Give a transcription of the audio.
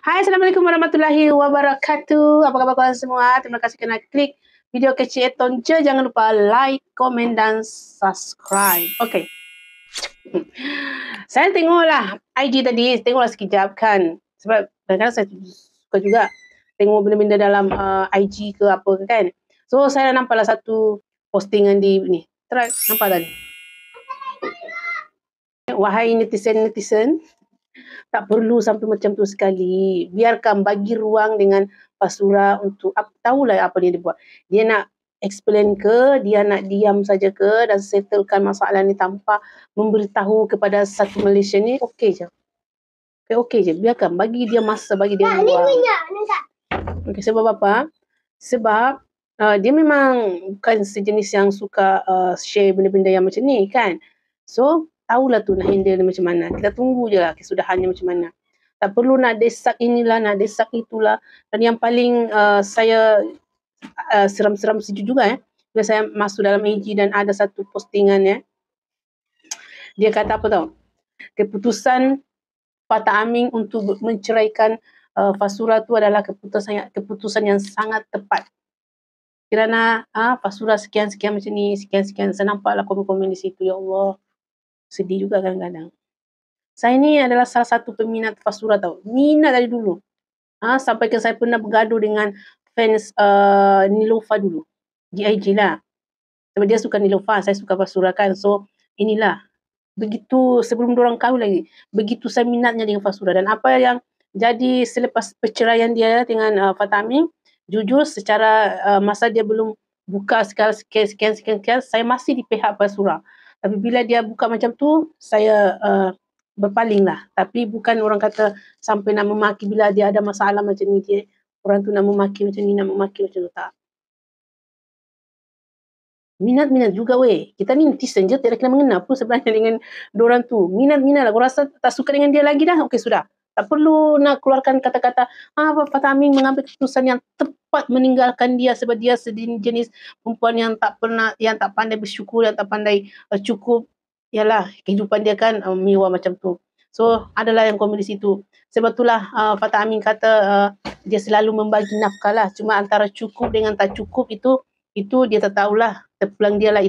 Hai, Assalamualaikum warahmatullahi wabarakatuh. Apa khabar korang semua? Terima kasih kerana klik video kecil Tonje. Jangan lupa like, komen dan subscribe. Okey. Saya tengoklah IG tadi, tengoklah sekejap kan. Sebab kadang-kadang saya suka juga tengok benda-benda dalam IG ke apa ke kan. So, saya nampaklah satu postingan di ni. Try, nampak tadi? Wahai netizen-netizen, tak perlu sampai macam tu sekali. Biarkan, bagi ruang dengan Fasura untuk tahulah apa dia buat. Dia nak explain ke, dia nak diam saja ke dan settlekan masalah ni tanpa memberitahu kepada satu Malaysia ni, okey je. Okey je, biarkan, bagi dia masa, bagi dia ruang. Okey, sebab apa? Sebab dia memang bukan sejenis yang suka share benda-benda yang macam ni kan. So, tahulah tu nak handle dia macam mana. Kita tunggu je lah kesudahannya macam mana. Tak perlu nak desak inilah, nak desak itulah. Dan yang paling saya seram-seram sejuk juga bila saya masuk dalam IG dan ada satu postingan dia kata apa tau? Keputusan Fatah Amin untuk menceraikan Fasura tu adalah keputusan yang sangat tepat. Kerana Fasura sekian-sekian macam ni, sekian-sekian. Saya nampaklah komen-komen di situ, ya Allah. Sedih juga kadang-kadang. Saya ni adalah salah satu peminat Fasura tau. Minat dari dulu. Sampai ke saya pernah bergaduh dengan fans Nilofa dulu. Di IG lah. Sebab dia suka Nilofa, saya suka Fasura kan. So, inilah. Begitu, sebelum diorang kahwin lagi. Begitu saya minatnya dengan Fasura. Dan apa yang jadi selepas perceraian dia dengan Fatah Amin, jujur secara masa dia belum buka sekian, saya masih di pihak Fasura. Tapi bila dia buka macam tu, saya berpaling lah. Tapi bukan orang kata sampai nak memaki bila dia ada masalah macam ni. Orang tu nak memaki macam ni, nak memaki macam tu. Tak. Minat juga weh. Kita ni netizen je, tidak kena mengena pun sebenarnya dengan diorang tu. Minat lah. Kau rasa tak suka dengan dia lagi dah? Okey, sudah. Tak perlu nak keluarkan kata-kata Fatah Amin mengambil keputusan yang tepat meninggalkan dia sebab dia sejenis perempuan yang tak pandai bersyukur, yang tak pandai cukup. Yalah, kehidupan dia kan mewah macam tu. So, adalah yang komen di situ. Sebab itulah Fatah Amin kata dia selalu membagi nafkah lah. Cuma antara cukup dengan tak cukup itu dia tak tahulah. Terpulang dia lah.